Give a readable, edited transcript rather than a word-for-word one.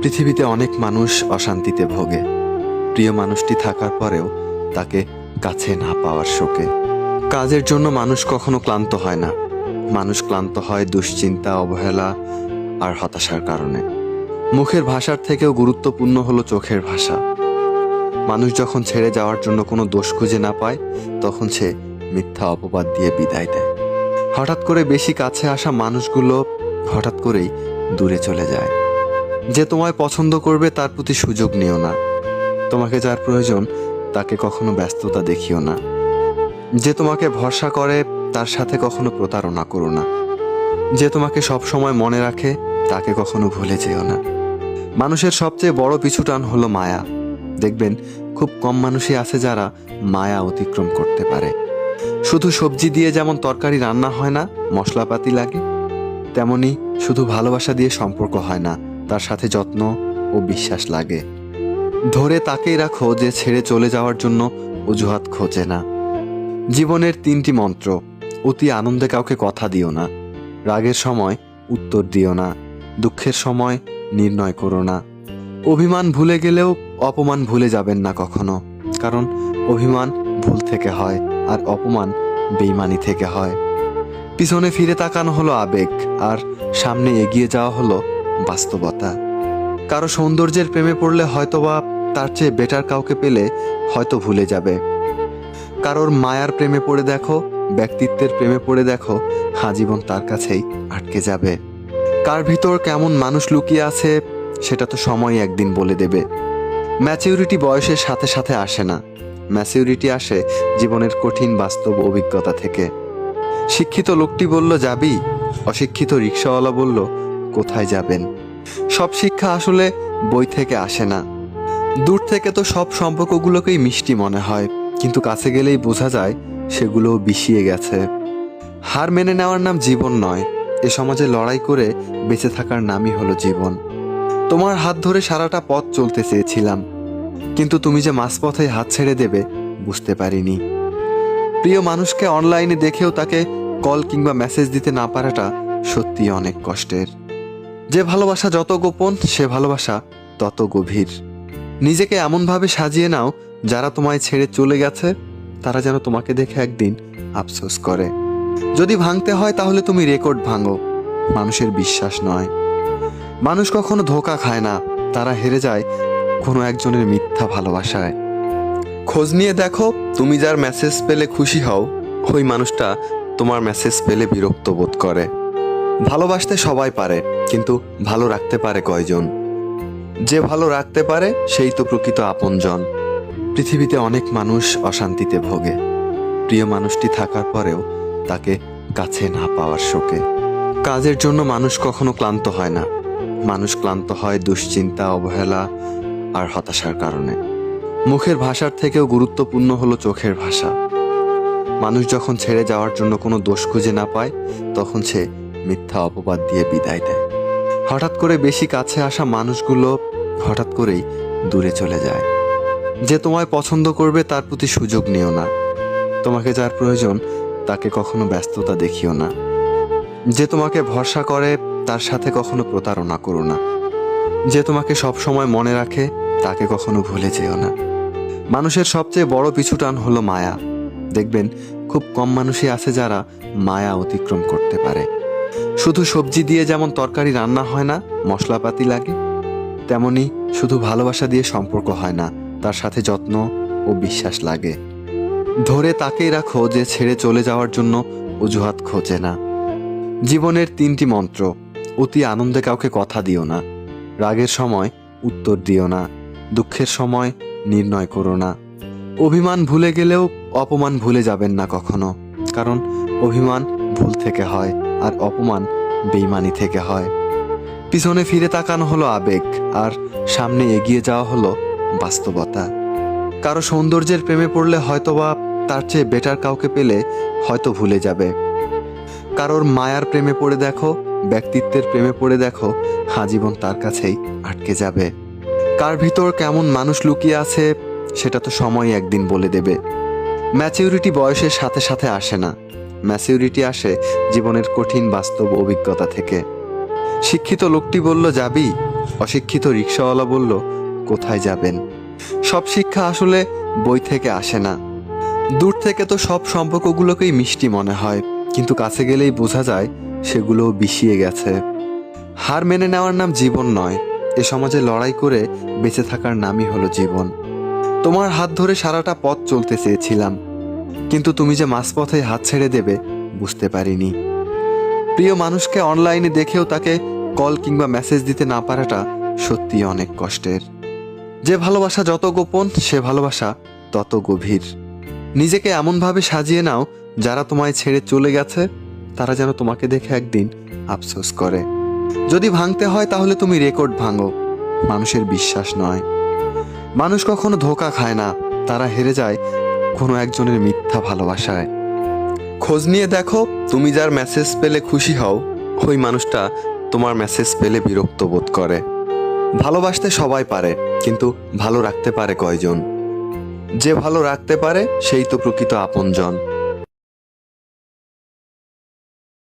পৃথিবীতে অনেক মানুষ অশান্তিতে ভোগে। প্রিয় মানুষটি থাকার পরেও তাকে কাছে না পাওয়ার শোকে। কাজের জন্য মানুষ কখনো ক্লান্ত হয় না। মানুষ ক্লান্ত হয় দুশ্চিন্তা, অবহেলা আর হতাশার কারণে। মুখের ভাষার থেকেও গুরুত্বপূর্ণ হলো চোখের ভাষা। মানুষ যখন ছেড়ে যাওয়ার জন্য কোনো দোষ খুঁজে না পায়, তখন সে মিথ্যা অপবাদ দিয়ে বিদায় দেয়। হঠাৎ করে বেশি কাছে আসা মানুষগুলো হঠাৎ করেই দূরে চলে যায়। যে তোমায় পছন্দ করবে তার প্রতি সুযোগ নিও না। তোমাকে যার প্রয়োজন তাকে কখনো ব্যস্ততা দেখিও না। যে তোমাকে ভরসা করে তার সাথে কখনো প্রতারণা করো না। যে তোমাকে সব সময় মনে রাখে তাকে কখনো ভুলে যেও না। মানুষের সবচেয়ে বড় পিছুটান হলো মায়া। দেখবেন খুব কম মানুষই আছে যারা মায়া অতিক্রম করতে পারে। শুধু সবজি দিয়ে যেমন তরকারি রান্না হয় না, মশলাপাতি লাগে, তেমনি শুধু ভালোবাসা দিয়ে সম্পর্ক হয় না, তার সাথে যত্ন ও বিশ্বাস লাগে। ধরে তাকেই রাখো যে ছেড়ে চলে যাওয়ার জন্য অজুহাত খোঁজে না। জীবনের 3টি মন্ত্র: অতি আনন্দে কাউকে কথা দিও না, রাগের সময় উত্তর দিও না, দুঃখের সময় নির্ণয় করো না। অভিমান ভুলে গেলেও অপমান ভুলে যাবেন না কখনো, কারণ অভিমান ভুল থেকে হয় আর অপমান বেইমানি থেকে হয়। পিছনে ফিরে তাকানো হলো আবেগ, আর সামনে এগিয়ে যাওয়া হলো বাস্তবতা। কারো সৌন্দর্যের প্রেমে পড়লে হয়তোবা তার চেয়ে বেটার কাউকে পেলে হয়তো ভুলে যাবে। কারোর মায়ার প্রেমে পড়ে দেখো, ব্যক্তিত্বের প্রেমে পড়ে দেখো, জীবন তার কাছেই আটকে যাবে। কার ভিতর কেমন মানুষ লুকিয়ে আছে সেটা তো সময় একদিন বলে দেবে। ম্যাচিউরিটি বয়সের সাথে সাথে আসে না। ম্যাচিউরিটি আসে জীবনের কঠিন বাস্তব অভিজ্ঞতা থেকে। শিক্ষিত লোকটি বলল যাবি, অশিক্ষিত রিক্সাওয়ালা বলল কোথায় যাবেন। সব শিক্ষা আসলে বই থেকে আসে না। দূর থেকে তো সব সম্পর্কগুলোকেই মিষ্টি মনে হয়, কিন্তু কাছে গেলেই বোঝা যায় সেগুলোও বিষিয়ে গেছে। হার মেনে নেওয়ার নাম জীবন নয়, এ সমাজে লড়াই করে বেঁচে থাকার নামই হলো জীবন। তোমার হাত ধরে সারাটা পথ চলতে চেয়েছিলাম, কিন্তু তুমি যে মাঝপথে হাত ছেড়ে দেবে বুঝতে পারিনি। প্রিয় মানুষকে অনলাইনে দেখেও তাকে কল কিংবা মেসেজ দিতে না পারাটা সত্যিই অনেক কষ্টের। যে ভালোবাসা যত গোপন, সে ভালোবাসা তত গভীর। নিজেকে এমনভাবে সাজিয়ে নাও যারা তোমায় ছেড়ে চলে গেছে তারা যেন তোমাকে দেখে একদিন আফসোস করে। যদি ভাঙতে হয় তাহলে তুমি রেকর্ড ভাঙো, মানুষের বিশ্বাস নয়। মানুষ কখনো ধোঁকা খায় না, তারা হেরে যায় কোনো একজনের মিথ্যা ভালোবাসায়। খোঁজ নিয়ে দেখো, তুমি যার মেসেজ পেলে খুশি হও, ওই মানুষটা তোমার মেসেজ পেলে বিরক্ত বোধ করে। ভালোবাসতে সবাই পারে, কিন্তু ভালো রাখতে পারে কয়জন? যে ভালো রাখতে পারে সেই তো প্রকৃত আপনজন। পৃথিবীতে অনেক মানুষ অশান্তিতে ভোগে। প্রিয় মানুষটি থাকার পরেও তাকে কাছে না পাওয়ার শোকে। কাজের জন্য মানুষ কখনো ক্লান্ত হয় না। মানুষ ক্লান্ত হয় দুশ্চিন্তা, অবহেলা আর হতাশার কারণে। মুখের ভাষার থেকেও গুরুত্বপূর্ণ হলো চোখের ভাষা। মানুষ যখন ছেড়ে যাওয়ার জন্য কোনো দোষ খুঁজে না পায়, তখন সে মিথ্যা অপবাদ দিয়ে বিদায় দেয়। হঠাৎ করে বেশি কাছে আসা মানুষগুলো হঠাৎ করেই দূরে চলে যায়। যে তোমায় পছন্দ করবে তার প্রতি সুযোগ নিও না। তোমাকে যার প্রয়োজন তাকে কখনো ব্যস্ততা দেখিও না। যে তোমাকে ভরসা করে তার সাথে কখনো প্রতারণা করো না। যে তোমাকে সব সময় মনে রাখে তাকে কখনো ভুলে যেও না। মানুষের সবচেয়ে বড় পিছুটান হলো মায়া। দেখবেন খুব কম মানুষই আছে যারা মায়া অতিক্রম করতে পারে। শুধু সবজি দিয়ে যেমন তরকারি রান্না হয় না, মশলাপাতি লাগে, তেমনি শুধু ভালোবাসা দিয়ে সম্পর্ক হয় না, তার সাথে যত্ন ও বিশ্বাস লাগে। ধরে তাকেই রাখো যে ছেড়ে চলে যাওয়ার জন্য অজুহাত খোঁজে না। জীবনের 3টি মন্ত্র: অতি আনন্দে কাউকে কথা দিও না, রাগের সময় উত্তর দিও না, দুঃখের সময় নির্ণয় করো না। অভিমান ভুলে গেলেও অপমান ভুলে যাবেন না কখনো, কারণ অভিমান ভুল থেকে হয় আর অপমান বেইমানি থেকে হয়। পিছনে ফিরে তাকানো হলো আবেগ, আর সামনে এগিয়ে যাওয়া হলো বাস্তবতা। কারো সৌন্দর্যের প্রেমে পড়লে হয়তোবা তার চেয়ে বেটার কাউকে পেলে হয়তো ভুলে যাবে। কারোর মায়ার প্রেমে পড়ে দেখো, ব্যক্তিত্বের প্রেমে পড়ে দেখো, জীবন তার কাছেই আটকে যাবে। কার ভিতর কেমন মানুষ লুকিয়ে আছে সেটা তো সময় একদিন বলে দেবে। ম্যাচিউরিটি বয়সের সাথে সাথে আসে না। ম্যাচিউরিটি আসে জীবনের কঠিন বাস্তব অভিজ্ঞতা থেকে। শিক্ষিত লোকটি বলল যাবি, অশিক্ষিত রিক্সাওয়ালা বলল, কোথায় যাবেন? সব শিক্ষা আসলে বই থেকে আসে না। দূর থেকে তো সব সম্পর্কগুলোকেই মিষ্টি মনে হয়, কিন্তু কাছে গেলেই বোঝা যায় সেগুলো বিষিয়ে গেছে। হার মেনে নেওয়ার নাম জীবন নয়, এ সমাজে লড়াই করে বেঁচে থাকার নামই হলো জীবন। তোমার হাত ধরে সারাটা পথ চলতে চেয়েছিলাম, কিন্তু তুমি যে মাঝপথে হাত ছেড়ে দেবে বুঝতে পারিনি। প্রিয় মানুষকে অনলাইনে দেখেও তাকে কল কিংবা মেসেজ দিতে না পারাটা সত্যি অনেক কষ্টের। যে ভালোবাসা যত গোপন, সে ভালোবাসা তত গভীর। নিজেকে এমনভাবে সাজিয়ে নাও, যারা তোমায় ছেড়ে চলে গেছে তারা যেন তোমাকে দেখে একদিন আফসোস করে। যদি ভাঙতে হয় তাহলে তুমি রেকর্ড ভাঙো, মানুষের বিশ্বাস নয়। মানুষ কখনো ধোঁকা খায় না, তারা হেরে যায় কোনো একজনের মিথ্যা ভালোবাসায়। খোঁজ নিয়ে দেখো, তুমি যার মেসেজ পেলে খুশি হও, ওই মানুষটা তোমার মেসেজ পেলে বিরক্ত বোধ করে। ভালোবাসতে সবাই পারে, কিন্তু ভালো রাখতে পারে কয়জন? যে ভালো রাখতে পারে সেই তো প্রকৃত আপনজন।